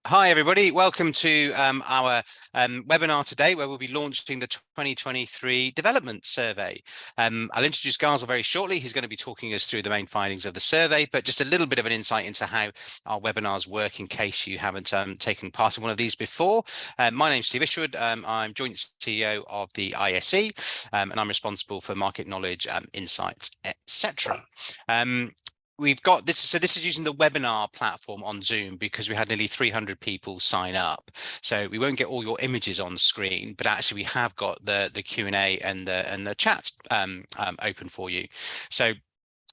Hi, everybody. Welcome to our webinar today, where we'll be launching the 2023 Development Survey. I'll introduce Gazel very shortly. He's going to be talking us through the main findings of the survey, but just a little bit of an insight into how our webinars work in case you haven't taken part in one of these before. My name's Steve Ishwood. I'm Joint CEO of the ISE, and I'm responsible for market knowledge, insights, etc. We've got this, so this is using the webinar platform on Zoom because we had nearly 300 people sign up. So we won't get all your images on screen, but actually we have got the Q&A and the chat open for you. So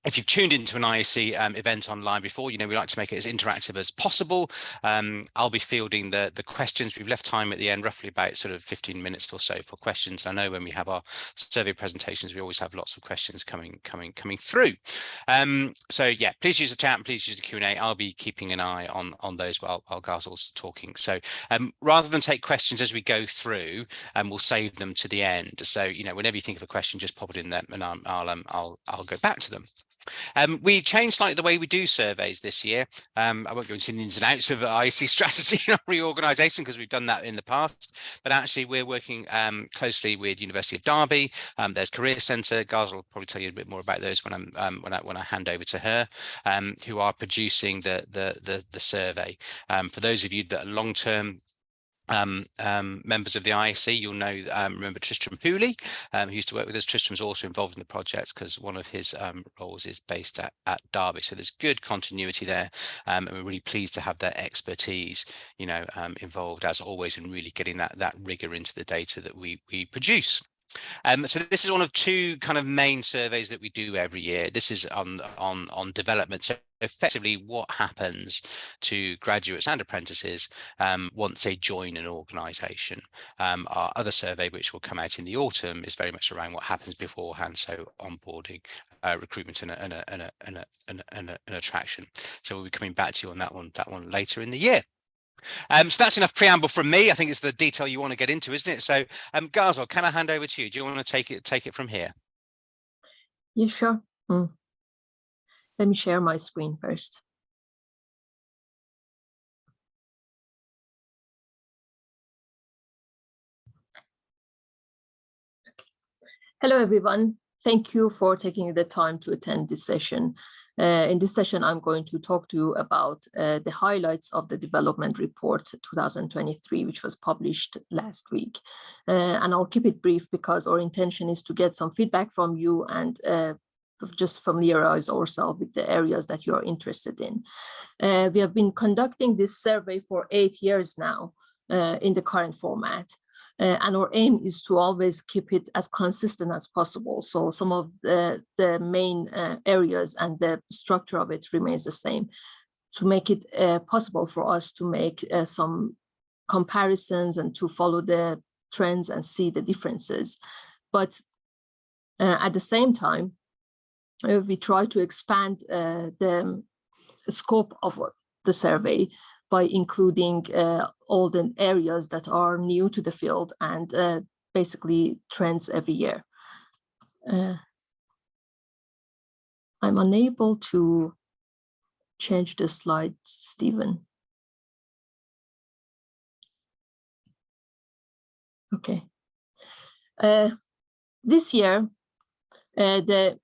if you've tuned into an ISE event online before, you know we like to make it as interactive as possible. I'll be fielding the questions. We've left time at the end, roughly about sort of 15 minutes or so for questions. I know when we have our survey presentations, we always have lots of questions coming through. So yeah, please use the chat and please use the Q&A. I'll be keeping an eye on those while Gazel's talking. So rather than take questions as we go through, we'll save them to the end. So you know, whenever you think of a question, just pop it in there, and I'll go back to them. We changed slightly the way we do surveys this year. I won't go into the ins and outs of IC strategy and reorganisation because we've done that in the past, but actually we're working closely with University of Derby. There's Career Centre. Gazel will probably tell you a bit more about those when I hand over to her, who are producing the survey. For those of you that are long-term members of the ISE, you'll know, remember Tristram Pooley, who used to work with us. Tristram's also involved in the project because one of his roles is based at Derby. So there's good continuity there, and we're really pleased to have their expertise, you know, involved as always in really getting that rigor into the data that we produce. So this is one of two kind of main surveys that we do every year. This is on development. So effectively what happens to graduates and apprentices once they join an organisation. Our other survey, which will come out in the autumn, is very much around what happens beforehand, so onboarding, recruitment and attraction. So we'll be coming back to you on that one later in the year. So that's enough preamble from me. I think it's the detail you want to get into, isn't it? So Gazel, can I hand over to you? Do you want to take it from here? Yeah, sure. Let me share my screen first. Hello, everyone. Thank you for taking the time to attend this session. In this session, I'm going to talk to you about the highlights of the development report 2023, which was published last week. And I'll keep it brief because our intention is to get some feedback from you and just familiarize ourselves with the areas that you're interested in. We have been conducting this survey for 8 years now in the current format. And our aim is to always keep it as consistent as possible. So some of the main areas and the structure of it remains the same to make it possible for us to make some comparisons and to follow the trends and see the differences. But at the same time, we try to expand the scope of the survey by including all the areas that are new to the field and basically trends every year. I'm unable to change the slides, Stephen. Okay. This year, the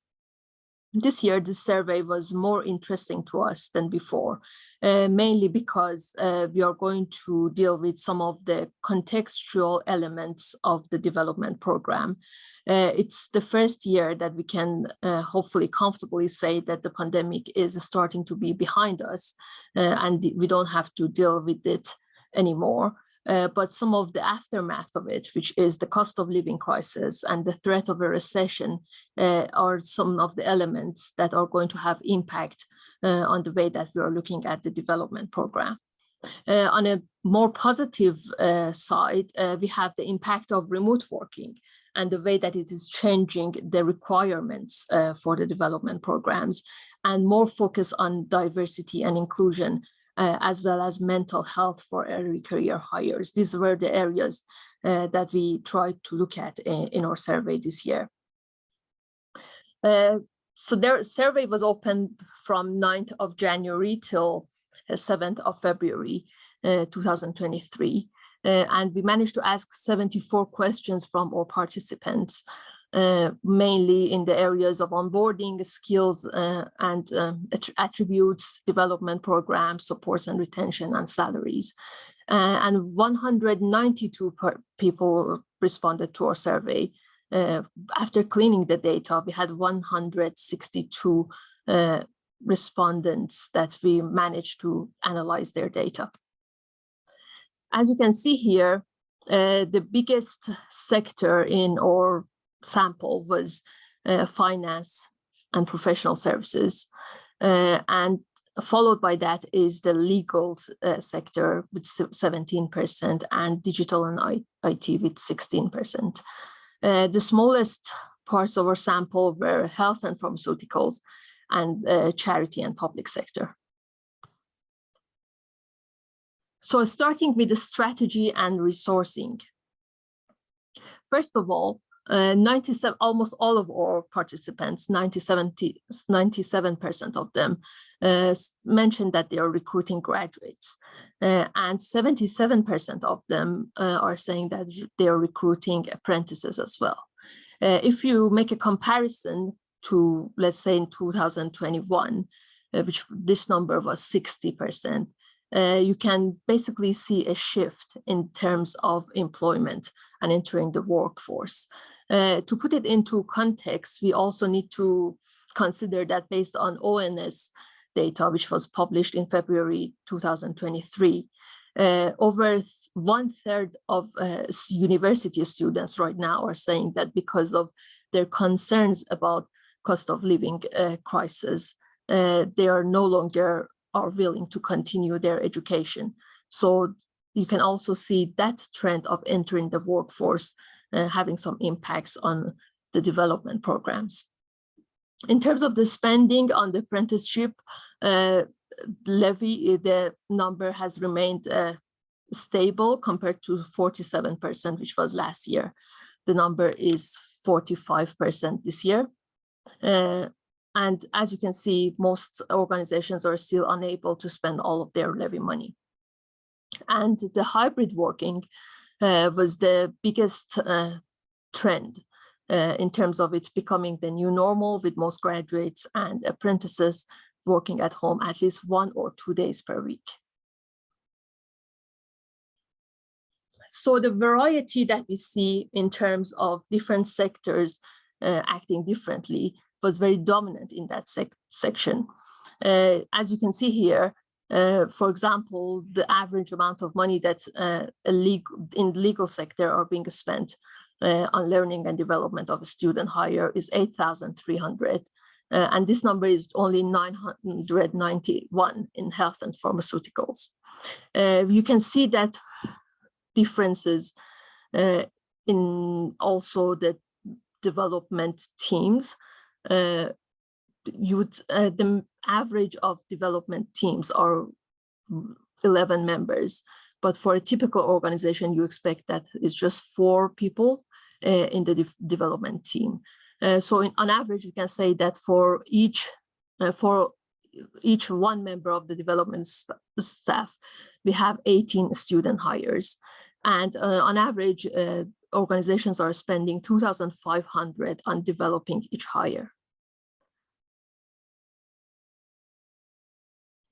survey was more interesting to us than before, mainly because we are going to deal with some of the contextual elements of the development program. It's the first year that we can hopefully comfortably say that the pandemic is starting to be behind us and we don't have to deal with it anymore. But some of the aftermath of it, which is the cost of living crisis and the threat of a recession, are some of the elements that are going to have impact on the way that we are looking at the development program. On a more positive side, we have the impact of remote working and the way that it is changing the requirements for the development programs, and more focus on diversity and inclusion, as well as mental health for early career hires. These were the areas that we tried to look at in our survey this year. So their survey was open from 9th of January till 7th of February. 2023. And we managed to ask 74 questions from our participants, mainly in the areas of onboarding, skills, and attributes, development programs, supports and retention, and salaries. And 192 people responded to our survey. After cleaning the data, we had 162 respondents that we managed to analyze their data. As you can see here, the biggest sector in our sample was finance and professional services. And followed by that is the legal sector with 17% and digital and IT with 16%. The smallest parts of our sample were health and pharmaceuticals and charity and public sector. So starting with the strategy and resourcing. First of all, almost all of our participants, 97% of them, mentioned that they are recruiting graduates. And 77% of them are saying that they are recruiting apprentices as well. If you make a comparison to, let's say, in 2021, which this number was 60%, you can basically see a shift in terms of employment and entering the workforce. To put it into context, we also need to consider that based on ONS data, which was published in February 2023, over 1/3 of university students right now are saying that because of their concerns about cost of living crisis, they are no longer are willing to continue their education. So you can also see that trend of entering the workforce having some impacts on the development programs. In terms of the spending on the apprenticeship levy, the number has remained stable compared to 47%, which was last year. The number is 45% this year. And as you can see, most organizations are still unable to spend all of their levy money. And the hybrid working was the biggest trend in terms of it becoming the new normal, with most graduates and apprentices working at home at least 1 or 2 days per week. So the variety that we see in terms of different sectors acting differently was very dominant in that section. As you can see here, for example, the average amount of money that in the legal sector are being spent on learning and development of a student hire is 8,300. And this number is only 991 in health and pharmaceuticals. You can see that differences in also the development teams. The average of development teams are 11 members, but for a typical organization, you expect that it's just 4 people in the development team. So on average, you can say that for each one member of the development staff, we have 18 student hires. And on average, organizations are spending 2,500 on developing each hire.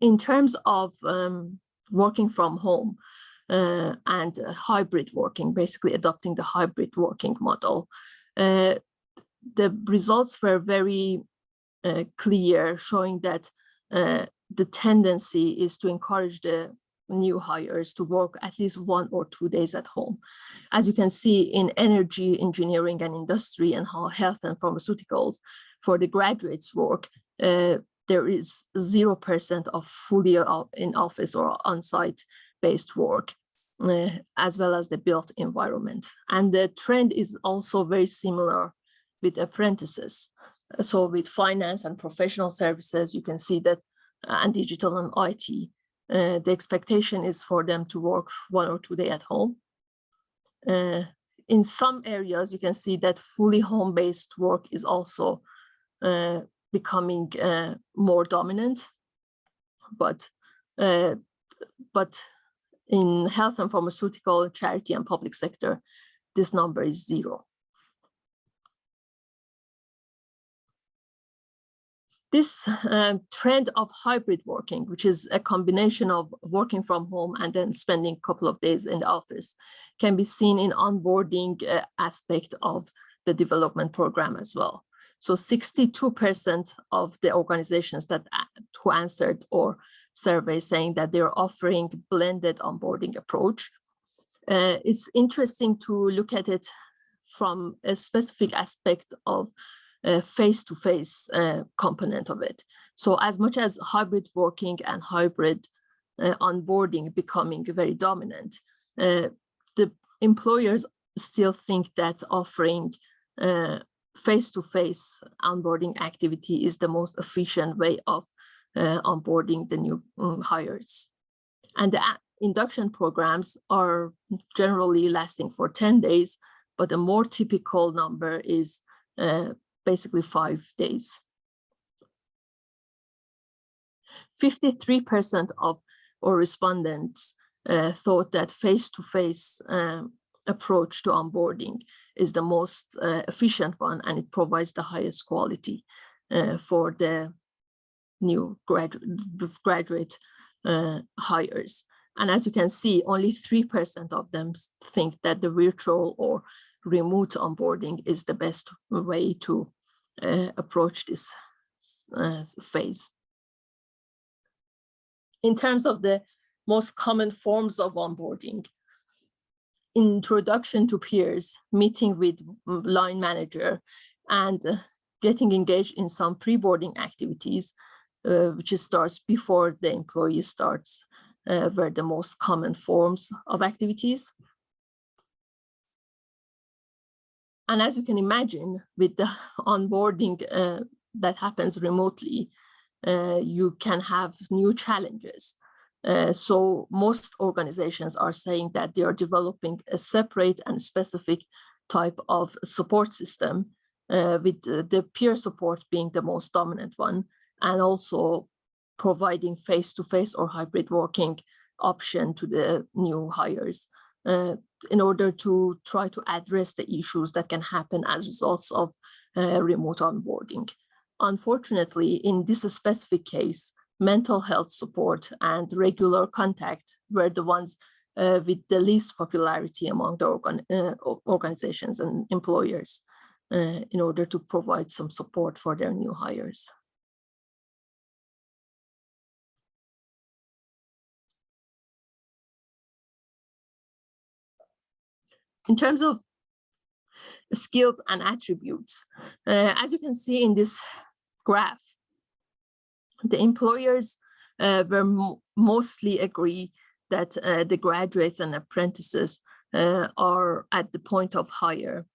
In terms of working from home and hybrid working, basically adopting the hybrid working model, the results were very clear, showing that the tendency is to encourage the new hires to work at least 1 or 2 days at home. As you can see in energy, engineering, and industry, and health and pharmaceuticals, for the graduates' work, there is 0% of fully in office or on-site based work, as well as the built environment. And the trend is also very similar with apprentices. So with finance and professional services, you can see that, and digital and IT, the expectation is for them to work 1 or 2 days at home. In some areas, you can see that fully home-based work is also becoming more dominant, but In health and pharmaceutical, charity, and public sector, this number is 0. This trend of hybrid working, which is a combination of working from home and then spending a couple of days in the office, can be seen in onboarding aspect of the development program as well. So 62% of the organizations who answered or survey saying that they're offering blended onboarding approach. It's interesting to look at it from a specific aspect of face-to-face component of it. So as much as hybrid working and hybrid onboarding becoming very dominant, the employers still think that offering face-to-face onboarding activity is the most efficient way of onboarding the new hires. And the induction programs are generally lasting for 10 days, but a more typical number is basically 5 days. 53% of our respondents thought that face-to-face approach to onboarding is the most efficient one, and it provides the highest quality for the new graduate hires. And as you can see, only 3% of them think that the virtual or remote onboarding is the best way to approach this phase. In terms of the most common forms of onboarding, introduction to peers, meeting with line manager, and getting engaged in some pre-boarding activities, which starts before the employee starts, were the most common forms of activities. And as you can imagine, with the onboarding that happens remotely, you can have new challenges. So most organizations are saying that they are developing a separate and specific type of support system, with the peer support being the most dominant one, and also providing face-to-face or hybrid working option to the new hires in order to try to address the issues that can happen as results of remote onboarding. Unfortunately, in this specific case, mental health support and regular contact were the ones with the least popularity among the organizations and employers in order to provide some support for their new hires. In terms of skills and attributes, as you can see in this graph, the employers mostly agree that the graduates and apprentices are at the point of hire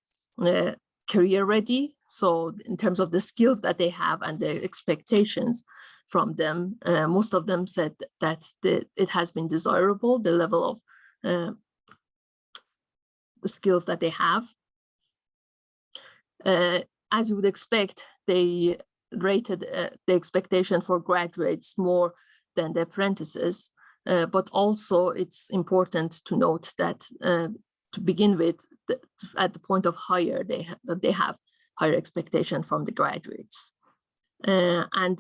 career ready. So in terms of the skills that they have and the expectations from them, most of them said that it has been desirable, the level of the skills that they have. As you would expect, they rated the expectation for graduates more than the apprentices, but also it's important to note that to begin with, at the point of hire, they have higher expectation from the graduates. And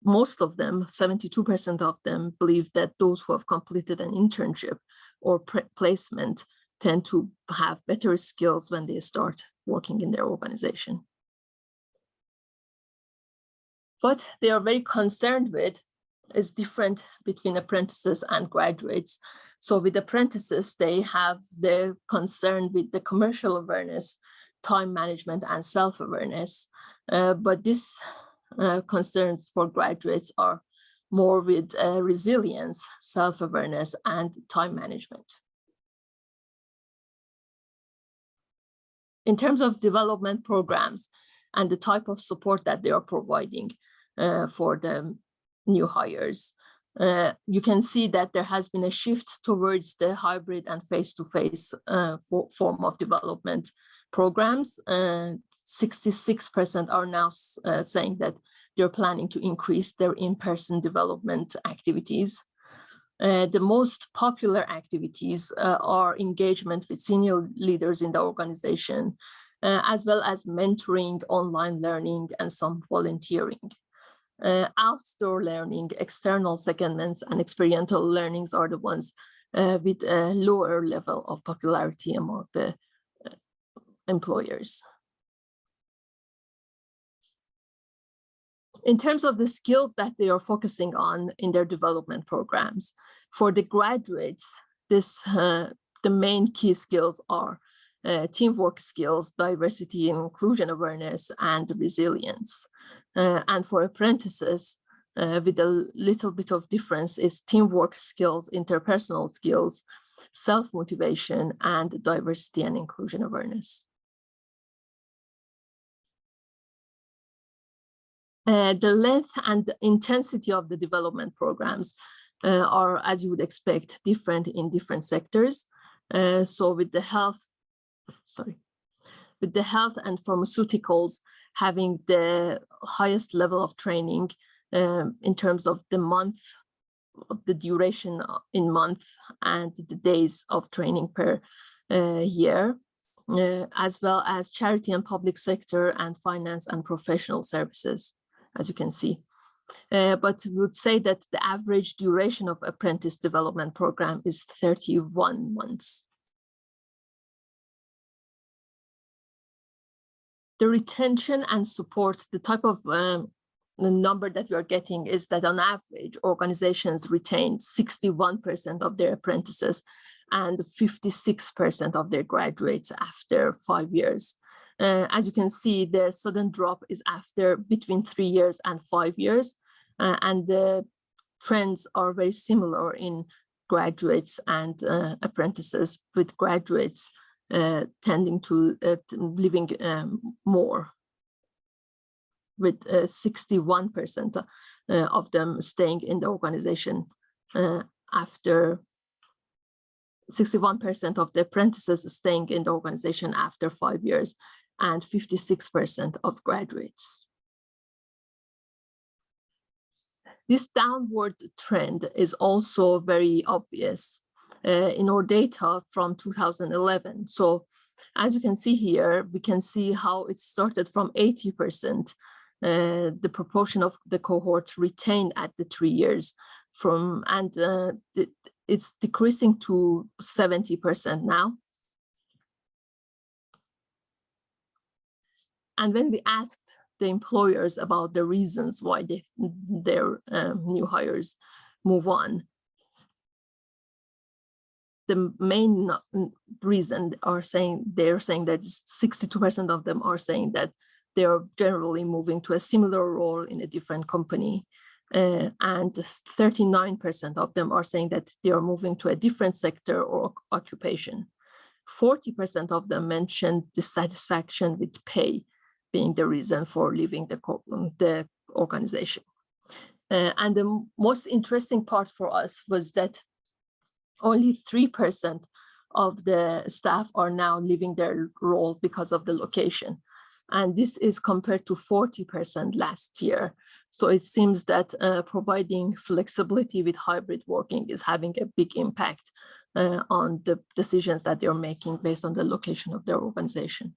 most of them, 72% of them, believe that those who have completed an internship or placement tend to have better skills when they start working in their organization. What they are very concerned with is different between apprentices and graduates. So with apprentices, they have the concern with the commercial awareness, time management, and self-awareness. But these concerns for graduates are more with resilience, self-awareness, and time management. In terms of development programs and the type of support that they are providing for the new hires, you can see that there has been a shift towards the hybrid and face-to-face form of development programs. 66% are now saying that they're planning to increase their in-person development activities. The most popular activities are engagement with senior leaders in the organization, as well as mentoring, online learning, and some volunteering. Outdoor learning, external secondments, and experiential learnings are the ones with a lower level of popularity among the employers. In terms of the skills that they are focusing on in their development programs, for the graduates, the main key skills are teamwork skills, diversity and inclusion awareness, and resilience. And for apprentices, with a little bit of difference, is teamwork skills, interpersonal skills, self-motivation, and diversity and inclusion awareness. The length and the intensity of the development programs are, as you would expect, different in different sectors. So with the health and pharmaceuticals having the highest level of training in terms of the duration in month and the days of training per year, as well as charity and public sector and finance and professional services, as you can see. But we would say that the average duration of apprentice development program is 31 months. The retention and support, the type of the number that we are getting is that on average, organizations retain 61% of their apprentices and 56% of their graduates after 5 years. As you can see, the sudden drop is after between 3 years and 5 years, and the trends are very similar in graduates and apprentices, with graduates tending to living more, with 61% of them staying in the organization after 61% of the apprentices staying in the organization after 5 years, and 56% of graduates. This downward trend is also very obvious in our data from 2011. So as you can see here, we can see how it started from 80%, the proportion of the cohort retained at the 3 years, it's decreasing to 70% now. And when we asked the employers about the reasons why their new hires move on, the main reason they're saying that 62% of them are saying that they are generally moving to a similar role in a different company. And 39% of them are saying that they are moving to a different sector or occupation. 40% of them mentioned dissatisfaction with pay being the reason for leaving the organization. And the most interesting part for us was that only 3% of the staff are now leaving their role because of the location. And this is compared to 40% last year. So it seems that providing flexibility with hybrid working is having a big impact on the decisions that they're making based on the location of their organization.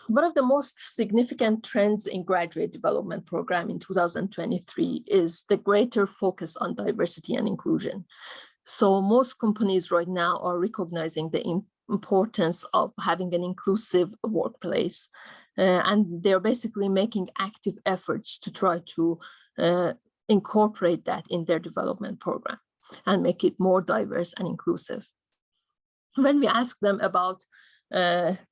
One of the most significant trends in graduate development program in 2023 is the greater focus on diversity and inclusion. So most companies right now are recognizing the importance of having an inclusive workplace. And they're basically making active efforts to try to incorporate that in their development program and make it more diverse and inclusive. When we ask them about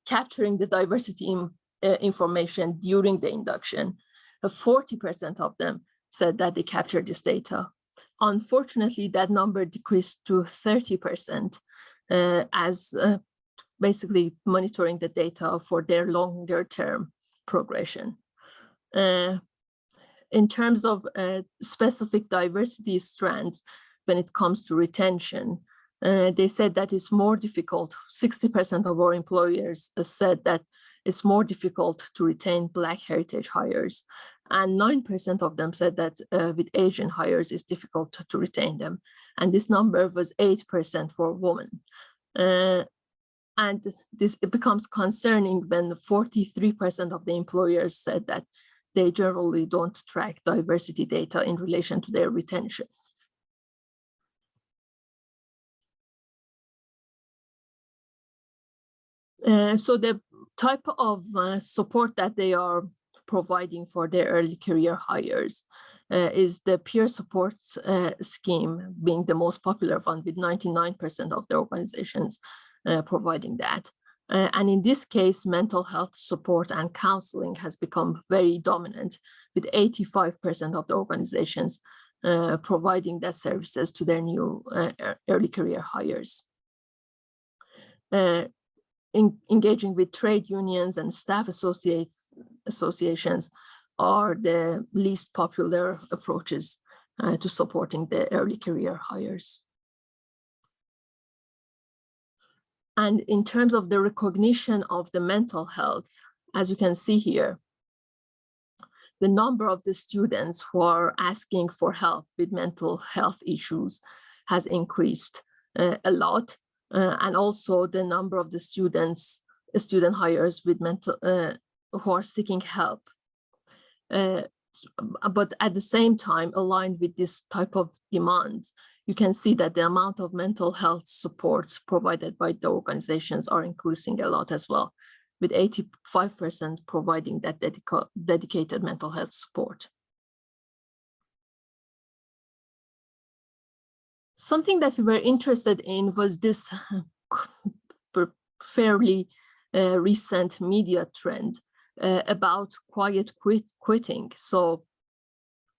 capturing the diversity information during the induction, 40% of them said that they captured this data. Unfortunately, that number decreased to 30% as basically monitoring the data for their longer term progression. In terms of specific diversity strands, when it comes to retention, they said that it's more difficult. 60% of our employers said that it's more difficult to retain Black heritage hires, And 9% of them said that with Asian hires, it's difficult to retain them. And this number was 8% for women. And it becomes concerning when 43% of the employers said that they generally don't track diversity data in relation to their retention. So the type of support that they are providing for their early career hires is the peer support scheme being the most popular one, with 99% of the organizations providing that. And in this case, mental health support and counseling has become very dominant, with 85% of the organizations providing that services to their new early career hires. Engaging with trade unions and staff associations are the least popular approaches to supporting the early career hires. And in terms of the recognition of the mental health, as you can see here, the number of the students who are asking for help with mental health issues has increased a lot. And also the number of the student hires with mental who are seeking help. But at the same time, aligned with this type of demands, you can see that the amount of mental health support provided by the organizations are increasing a lot as well, with 85% providing that dedicated mental health support. Something that we were interested in was this fairly recent media trend about quiet quitting. So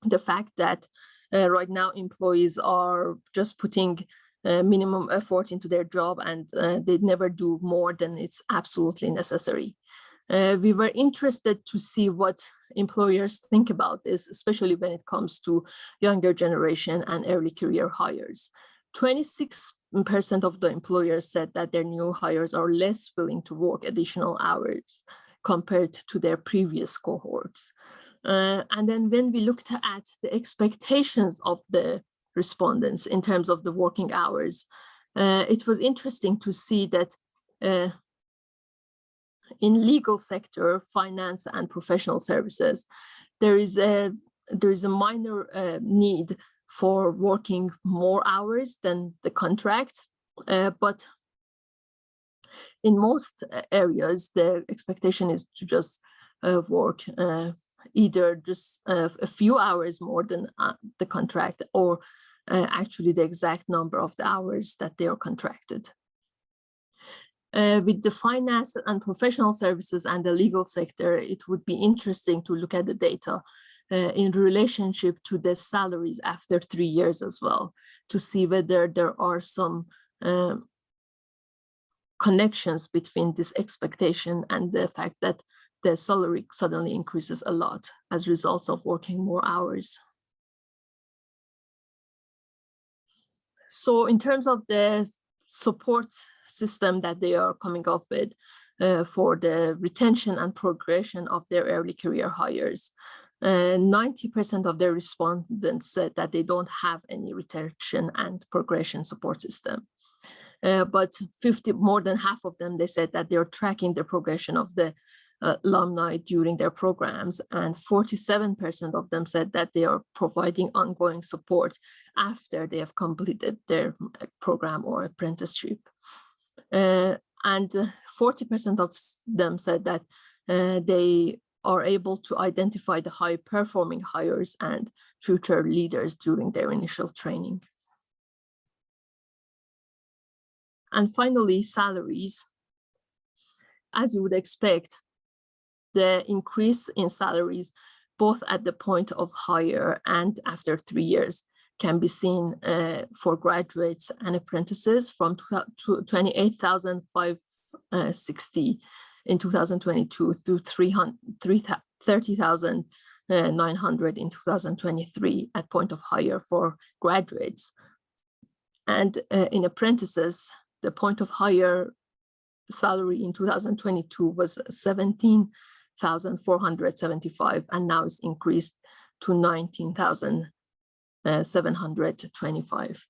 the fact that right now employees are just putting minimum effort into their job and they never do more than it's absolutely necessary. We were interested to see what employers think about this, especially when it comes to younger generation and early career hires. 26% of the employers said that their new hires are less willing to work additional hours compared to their previous cohorts. And then when we looked at the expectations of the respondents in terms of the working hours, it was interesting to see that in legal sector, finance and professional services, there is a minor need for working more hours than the contract, but in most areas, the expectation is to just work either just a few hours more than the contract, or actually the exact number of the hours that they are contracted. With the finance and professional services and the legal sector, it would be interesting to look at the data in relationship to the salaries after 3 years as well, to see whether there are some connections between this expectation and the fact that the salary suddenly increases a lot as a result of working more hours. So in terms of the support system that they are coming up with for the retention and progression of their early career hires, 90% of their respondents said that they don't have any retention and progression support system. But more than half of them, they said that they're tracking the progression of the alumni during their programs, and 47% of them said that they are providing ongoing support after they have completed their program or apprenticeship. And 40% of them said that they are able to identify the high-performing hires and future leaders during their initial training. And finally, salaries. As you would expect, the increase in salaries, both at the point of hire and after 3 years, can be seen for graduates and apprentices from 28,560 in 2022 to 30,900 in 2023 at point of hire for graduates. And in apprentices, the point of hire salary in 2022 was 18,475, and now it's increased to 19,725.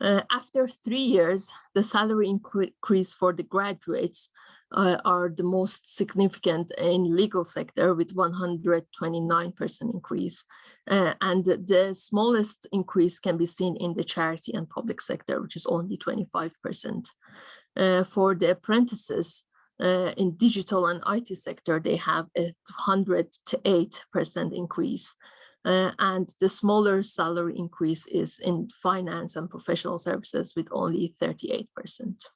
After 3 years, the salary increase for the graduates are the most significant in legal sector with 129% increase. And the smallest increase can be seen in the charity and public sector, which is only 25%. For the apprentices in digital and IT sector, they have a 108% increase. And the smaller salary increase is in finance and professional services with only 38%.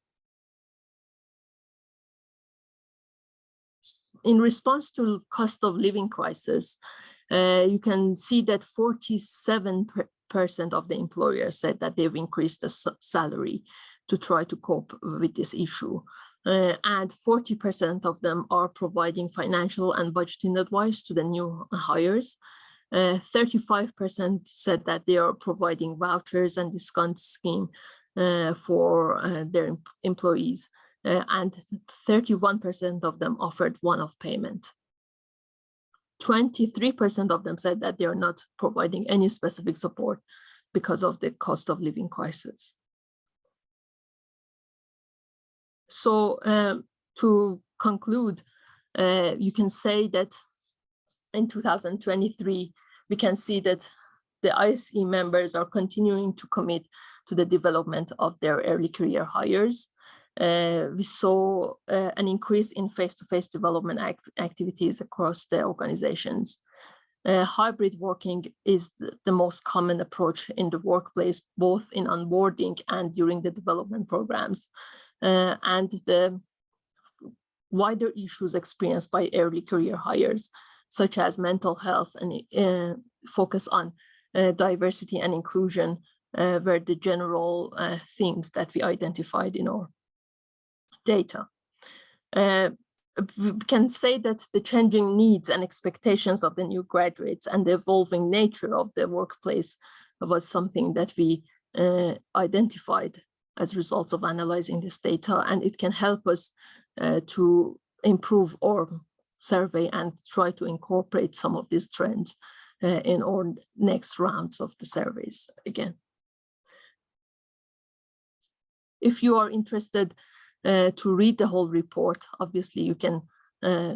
In response to cost of living crisis, you can see that 47% of the employers said that they've increased the salary to try to cope with this issue. And 40% of them are providing financial and budgeting advice to the new hires. 35% said that they are providing vouchers and discount scheme for their employees, and 31% of them offered one-off payment. 23% of them said that they are not providing any specific support because of the cost of living crisis. So to conclude, you can say that in 2023, we can see that the ISE members are continuing to commit to the development of their early career hires. We saw an increase in face-to-face development activities across the organizations. Hybrid working is the most common approach in the workplace, both in onboarding and during the development programs. And the wider issues experienced by early career hires, such as mental health and focus on diversity and inclusion, were the general themes that we identified in our data. We can say that the changing needs and expectations of the new graduates and the evolving nature of the workplace was something that we identified as results of analyzing this data, and it can help us to improve our survey and try to incorporate some of these trends in our next rounds of the surveys again. If you are interested to read the whole report, obviously you can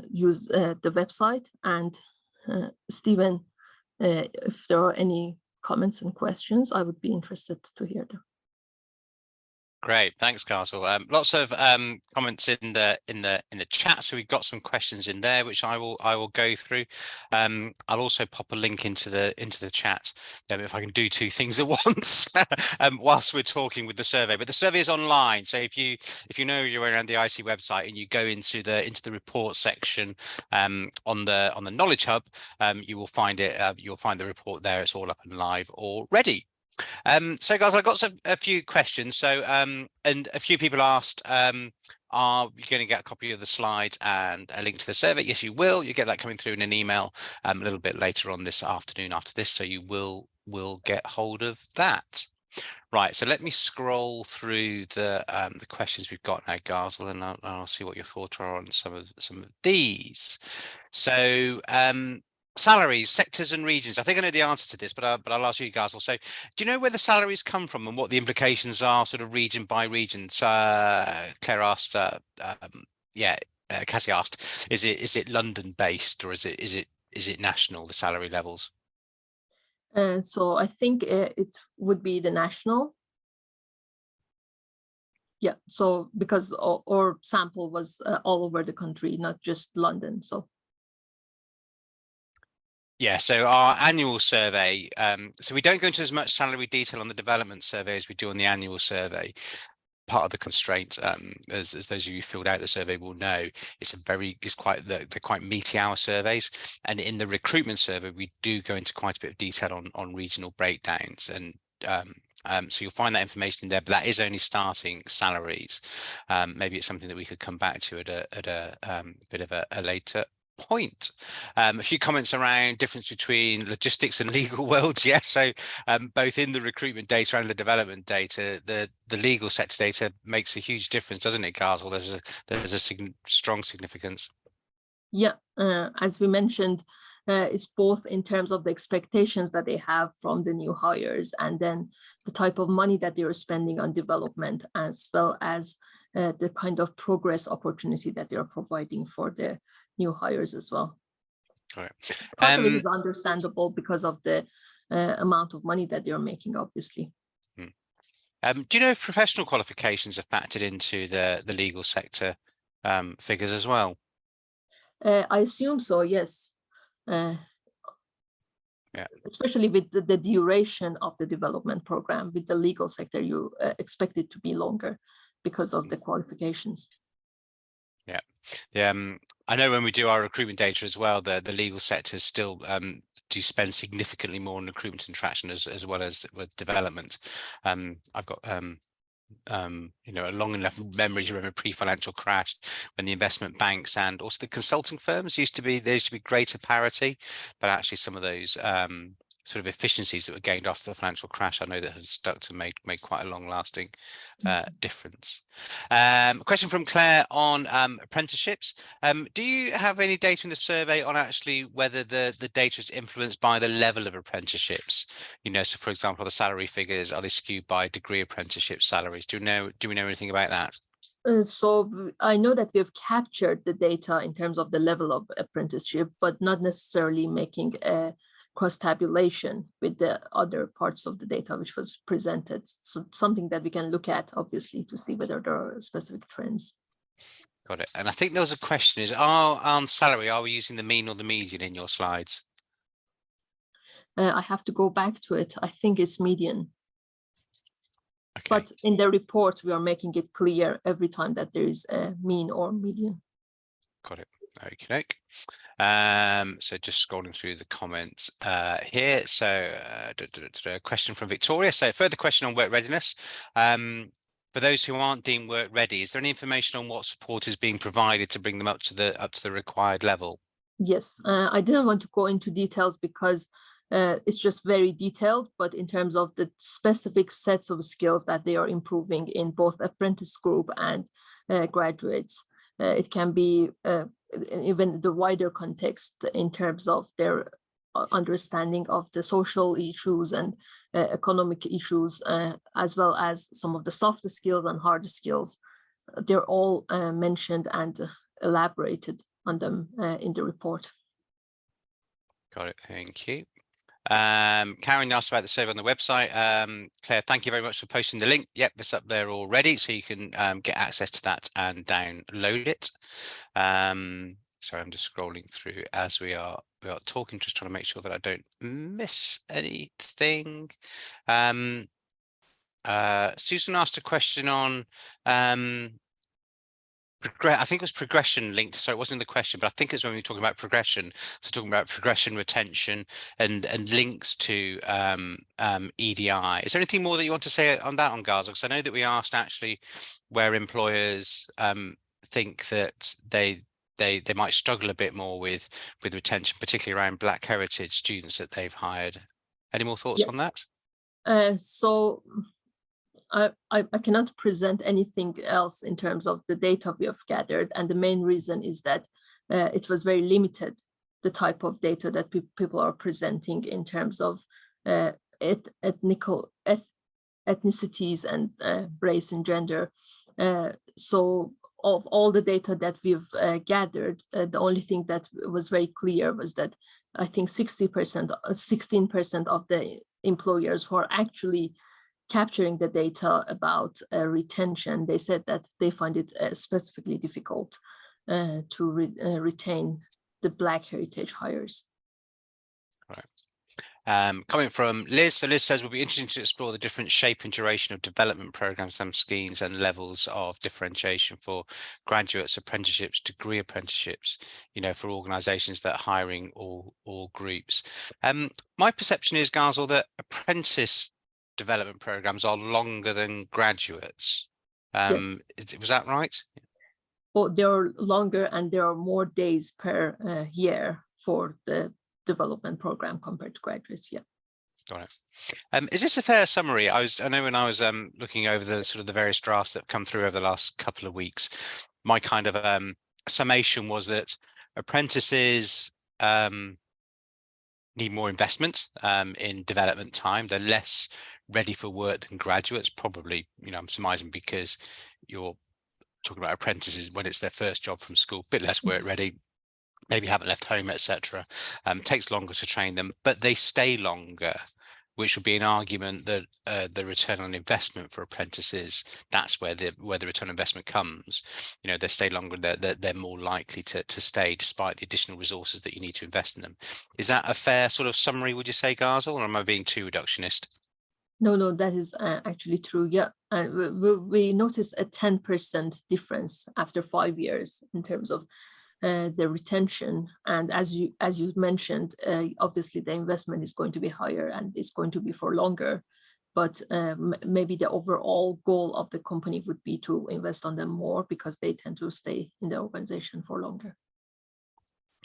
use the website. And Stephen, if there are any comments and questions, I would be interested to hear them. Great, thanks, Castle. Lots of comments in the chat, so we've got some questions in there which I will go through. I'll also pop a link into the chat if I can do two things at once whilst we're talking with the survey. But the survey is online, so if you know your way around the ISE website and you go into the report section on the Knowledge Hub, you will find it. You'll find the report there. It's all up and live already. So guys, I've got a few questions. So and a few people asked, are you going to get a copy of the slides and a link to the survey? Yes, you will. You get that coming through in an email a little bit later on this afternoon after this, so you will get hold of that. Right, so let me scroll through the questions we've got now, Gazel, and I'll see what your thoughts are on some of these. So salaries, sectors and regions. I think I know the answer to this, but I'll ask you guys also. Do you know where the salaries come from and what the implications are, sort of region by region? So Claire asked, Cassie asked, is it London based or is it national, the salary levels? So I think it would be the national. Yeah, so because our sample was all over the country, not just London. So. Yeah, so our annual survey, so we don't go into as much salary detail on the development survey as we do on the annual survey. Part of the constraint, as those of you who filled out the survey will know, they're quite meaty hour surveys, and in the recruitment survey we do go into quite a bit of detail on regional breakdowns, and so you'll find that information in there, but that is only starting salaries. Maybe it's something that we could come back to at a bit of a later point. A few comments around difference between logistics and legal worlds. Yes, so both in the recruitment data and the development data, the legal sector data makes a huge difference, doesn't it, Gazel? There's a strong significance. Yeah, as we mentioned, it's both in terms of the expectations that they have from the new hires, and then the type of money that they are spending on development, as well as the kind of progress opportunity that they are providing for the new hires as well. Got it. Part of it is understandable because of the amount of money that they are making, obviously. Do you know if professional qualifications are factored into the legal sector figures as well? I assume so, yes. Yeah. Especially with the duration of the development program. With the legal sector, you expect it to be longer because of the qualifications. Yeah. I know when we do our recruitment data as well, the legal sectors still do spend significantly more on recruitment and traction as well as with development. I've got a long enough memory to remember pre-financial crash when the investment banks and also the consulting firms used to be greater parity, but actually some of those sort of efficiencies that were gained after the financial crash, I know that has stuck to made quite a long-lasting difference. A question from Claire on apprenticeships. Do you have any data in the survey on actually whether the data is influenced by the level of apprenticeships? So for example, the salary figures, are they skewed by degree apprenticeship salaries? Do we know anything about that? So I know that we have captured the data in terms of the level of apprenticeship, but not necessarily making a cross-tabulation with the other parts of the data which was presented. So something that we can look at, obviously, to see whether there are specific trends. Got it. And I think there was a question is, on salary, are we using the mean or the median in your slides? I have to go back to it. I think it's median. Okay. But in the report, we are making it clear every time that there is a mean or median. Got it. Okay. So just scrolling through the comments here. So a question from Victoria. So further question on work readiness. For those who aren't deemed work ready, is there any information on what support is being provided to bring them up to the required level? Yes, I didn't want to go into details because it's just very detailed, but in terms of the specific sets of skills that they are improving in both apprentice group and graduates, it can be even the wider context in terms of their understanding of the social issues and economic issues, as well as some of the softer skills and harder skills. They're all mentioned and elaborated on them in the report. Got it. Thank you. Karen asked about the survey on the website. Claire, thank you very much for posting the link. Yep, it's up there already, so you can get access to that and download it. Sorry, I'm just scrolling through as we are talking, just trying to make sure that I don't miss anything. Susan asked a question on I think it was progression linked. So it wasn't the question, but I think it's when we were talking about progression. So talking about progression, retention, and links to EDI. Is there anything more that you want to say on that, on Gaza? Because I know that we asked actually where employers think that they might struggle a bit more with retention, particularly around Black heritage students that they've hired. Any more thoughts on that? So I cannot present anything else in terms of the data we have gathered. And the main reason is that it was very limited, the type of data that people are presenting in terms of ethnicities and race and gender. So of all the data that we've gathered, the only thing that was very clear was that I think 16% of the employers who are actually capturing the data about retention, they said that they find it specifically difficult to retain the Black heritage hires. Right. Coming from Liz, so Liz says we'll be interested to explore the different shape and duration of development programs and schemes and levels of differentiation for graduates, apprenticeships, degree apprenticeships, for organisations that are hiring all groups. My perception is, Gazel, that apprentice development programs are longer than graduates. Yes. Was that right? they are longer and there are more days per year for the development program compared to graduates. Yeah. Got it. Is this a fair summary? I know when I was looking over the sort of the various drafts that have come through over the last couple of weeks, my kind of summation was that apprentices need more investment in development time. They're less ready for work than graduates, probably, I'm surmising because you're talking about apprentices when it's their first job from school, a bit less work ready, maybe haven't left home, etc. Takes longer to train them, but they stay longer, which would be an argument that the return on investment for apprentices, that's where the return on investment comes. They stay longer, they're more likely to stay despite the additional resources that you need to invest in them. Is that a fair sort of summary, would you say, Gazel, or am I being too reductionist? No, that is actually true. Yeah, and we noticed a 10% difference after 5 years in terms of the retention. And as you mentioned, obviously the investment is going to be higher and it's going to be for longer. But maybe the overall goal of the company would be to invest on them more because they tend to stay in the organization for longer.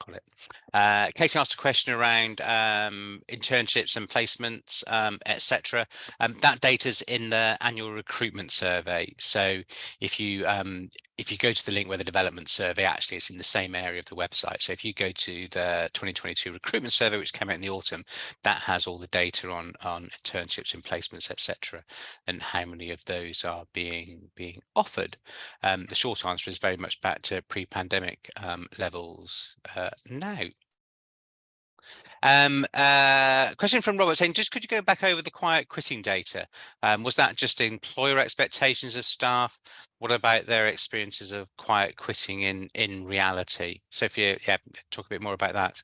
Got it. Katie asked a question around internships and placements, etc. That data's in the annual recruitment survey. So if you go to the link where the development survey, actually it's in the same area of the website. So if you go to the 2022 recruitment survey, which came out in the autumn, that has all the data on internships and placements, etc., and how many of those are being offered. The short answer is very much back to pre-pandemic levels now. Question from Robert saying, just could you go back over the quiet quitting data? Was that just employer expectations of staff? What about their experiences of quiet quitting in reality? So if you talk a bit more about that.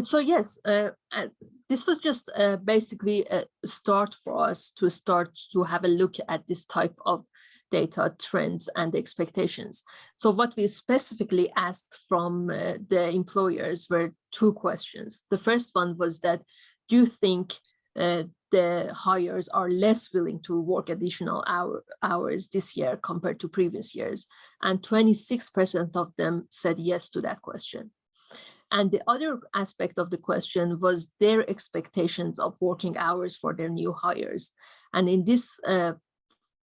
So yes, this was just basically a start for us to start to have a look at this type of data trends and expectations. So what we specifically asked from the employers were 2 questions. The first one was that, do you think the hires are less willing to work additional hours this year compared to previous years? And 26% of them said yes to that question. And the other aspect of the question was their expectations of working hours for their new hires. And in this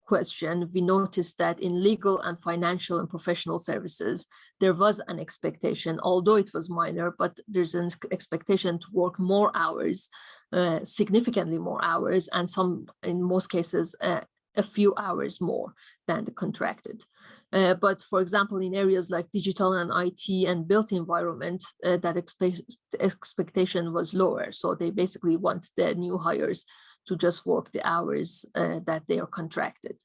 question, we noticed that in legal and financial and professional services, there was an expectation, although it was minor, but there's an expectation to work more hours, significantly more hours, and in most cases, a few hours more than the contracted. But for example, in areas like digital and IT and built environment, that expectation was lower. So they basically want the new hires to just work the hours that they are contracted.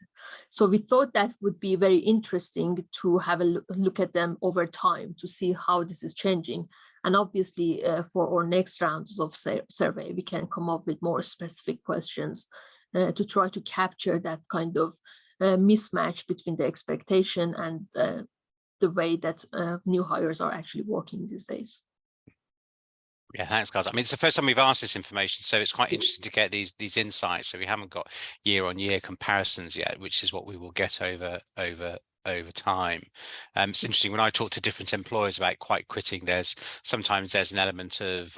So we thought that would be very interesting to have a look at them over time to see how this is changing. And obviously for our next rounds of survey, we can come up with more specific questions to try to capture that kind of mismatch between the expectation and the way that new hires are actually working these days. Yeah, thanks, guys. I mean, it's the first time we've asked this information, so it's quite interesting to get these insights. So we haven't got year-on-year comparisons yet, which is what we will get over time. It's interesting when I talk to different employers about quiet quitting, sometimes there's an element of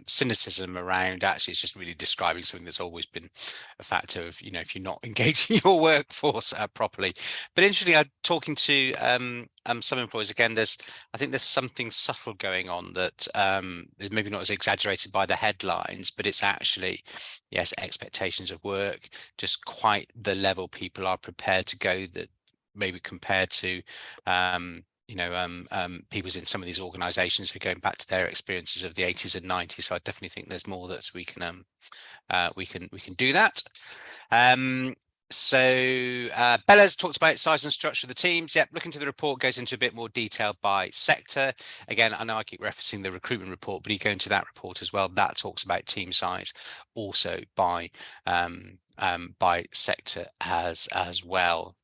cynicism around actually it's just really describing something that's always been a factor of, if you're not engaging your workforce properly. But interestingly, I'm talking to some employers, again, I think there's something subtle going on that is maybe not as exaggerated by the headlines, but it's actually, yes, expectations of work, just quite the level people are prepared to go that maybe compared to people in some of these organizations who are going back to their experiences of the 80s and 90s. So I definitely think there's more that we can do that. So Bella's talked about size and structure of the teams. Yep, looking to the report goes into a bit more detail by sector. Again, I know I keep referencing the recruitment report, but you go into that report as well. That talks about team size also by sector as well.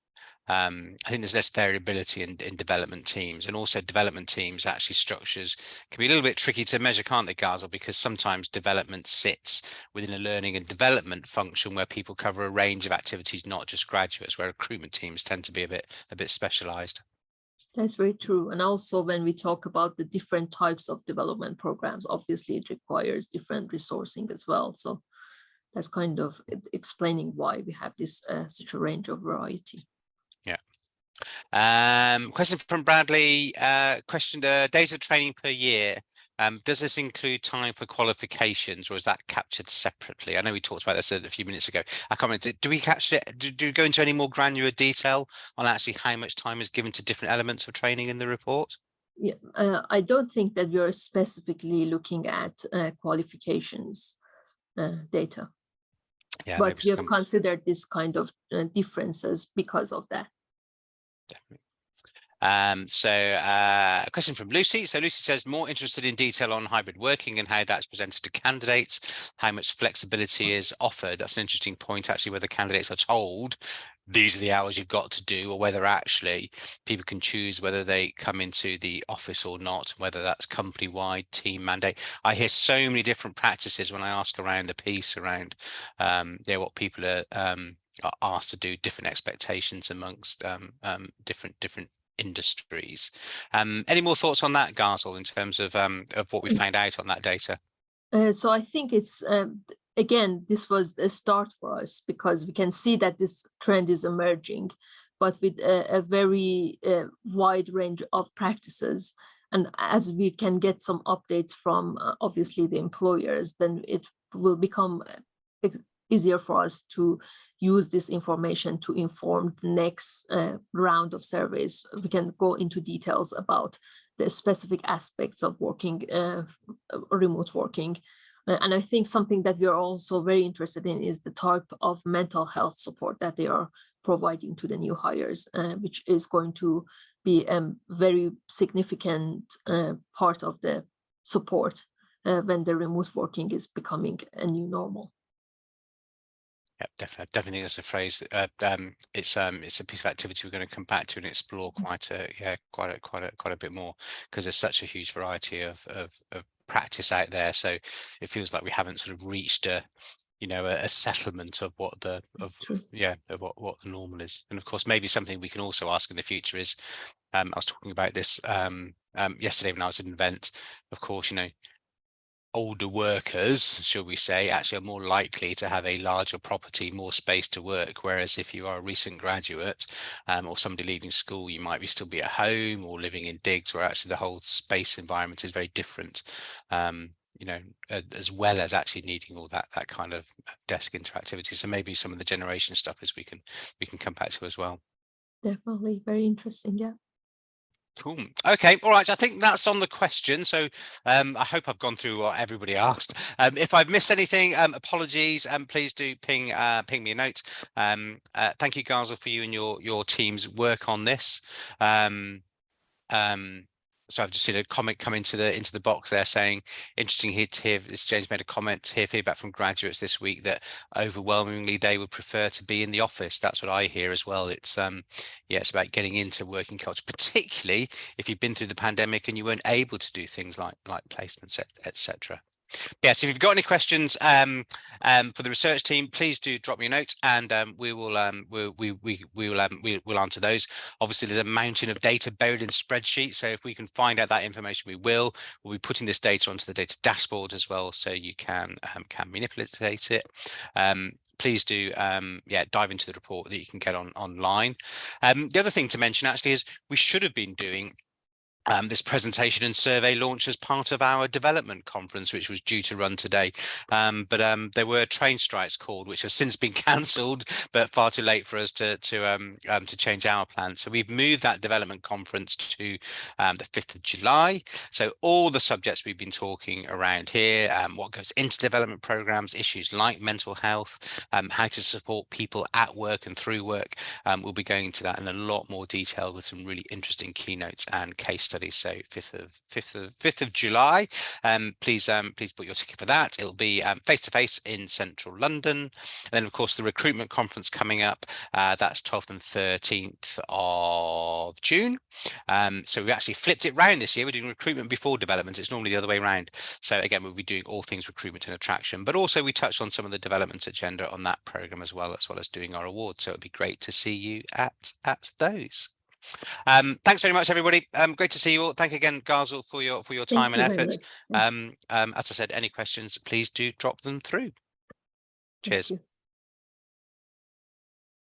I think there's less variability in development teams, and also development teams actually structures can be a little bit tricky to measure, can't they, Gazel? Because sometimes development sits within a learning and development function where people cover a range of activities, not just graduates, where recruitment teams tend to be a bit specialized. That's very true. And also when we talk about the different types of development programs, obviously it requires different resourcing as well. So that's kind of explaining why we have this such a range of variety. Yeah. Question from Bradley. Question: days of training per year. Does this include time for qualifications, or is that captured separately? I know we talked about this a few minutes ago. I can't remember. Do we capture it? Do we go into any more granular detail on actually how much time is given to different elements of training in the report? Yeah, I don't think that we are specifically looking at qualifications data, Yeah, but maybe we have some. considered this kind of differences because of that. Definitely. A question from Lucy. So Lucy says, more interested in detail on hybrid working and how that's presented to candidates, how much flexibility is offered. That's an interesting point, actually, whether candidates are told these are the hours you've got to do, or whether actually people can choose whether they come into the office or not, whether that's company-wide, team mandate. I hear so many different practices when I ask around the piece around what people are asked to do, different expectations amongst different industries. Any more thoughts on that, Gazel, in terms of what we found out on that data? So I think it's, again, this was a start for us because we can see that this trend is emerging, but with a very wide range of practices. And as we can get some updates from obviously the employers, then it will become easier for us to use this information to inform the next round of surveys. We can go into details about the specific aspects of working, remote working. And I think something that we are also very interested in is the type of mental health support that they are providing to the new hires, which is going to be a very significant part of the support when the remote working is becoming a new normal. Yeah, definitely. That's a phrase. It's a piece of activity we're going to come back to and explore quite a bit more, because there's such a huge variety of practice out there. So it feels like we haven't sort of reached a settlement of what the what the normal is. And of course, maybe something we can also ask in the future is, I was talking about this yesterday when I was at an event. Of course, older workers, shall we say, actually are more likely to have a larger property, more space to work. Whereas if you are a recent graduate or somebody leaving school, you might still be at home or living in digs, where actually the whole space environment is very different. As well as actually needing all that kind of desk interactivity. So maybe some of the generation stuff is we can come back to as well. Definitely very interesting. Yeah. Cool. Okay. All right. I think that's on the question. So I hope I've gone through what everybody asked. If I've missed anything, apologies. Please do ping me a note. Thank you, Gazel, for you and your team's work on this. So I've just seen a comment come into the box there saying, interesting here to hear this. James made a comment here, feedback from graduates this week that overwhelmingly they would prefer to be in the office. That's what I hear as well. It's it's about getting into working culture, particularly if you've been through the pandemic and you weren't able to do things like placements, etc. Yes, if you've got any questions for the research team, please do drop me a note, and we'll answer those. Obviously, there's a mountain of data buried in spreadsheets, so if we can find out that information, we will. We'll be putting this data onto the data dashboard as well, so you can manipulate it. Please do dive into the report that you can get online. The other thing to mention actually is we should have been doing this presentation and survey launch as part of our development conference, which was due to run today. But there were train strikes called, which have since been cancelled, but far too late for us to change our plans. So we've moved that development conference to the 5th of July. So all the subjects we've been talking around here, what goes into development programs, issues like mental health, how to support people at work and through work, we'll be going into that in a lot more detail with some really interesting keynotes and case studies. So 5th of July. Please book your ticket for that. It'll be face to face in central London. And then of course the recruitment conference coming up. That's 12th and 13th of June. So we actually flipped it round this year. We're doing recruitment before development. It's normally the other way around. So again, we'll be doing all things recruitment and attraction, but also we touched on some of the development agenda on that program as well as doing our awards. So it'd be great to see you at those. Thanks very much, everybody. Great to see you all. Thank you again, Ghazal, for your time and Thank you very effort. much. Thanks. As I said, any questions, please do drop them through. Thank Cheers. you.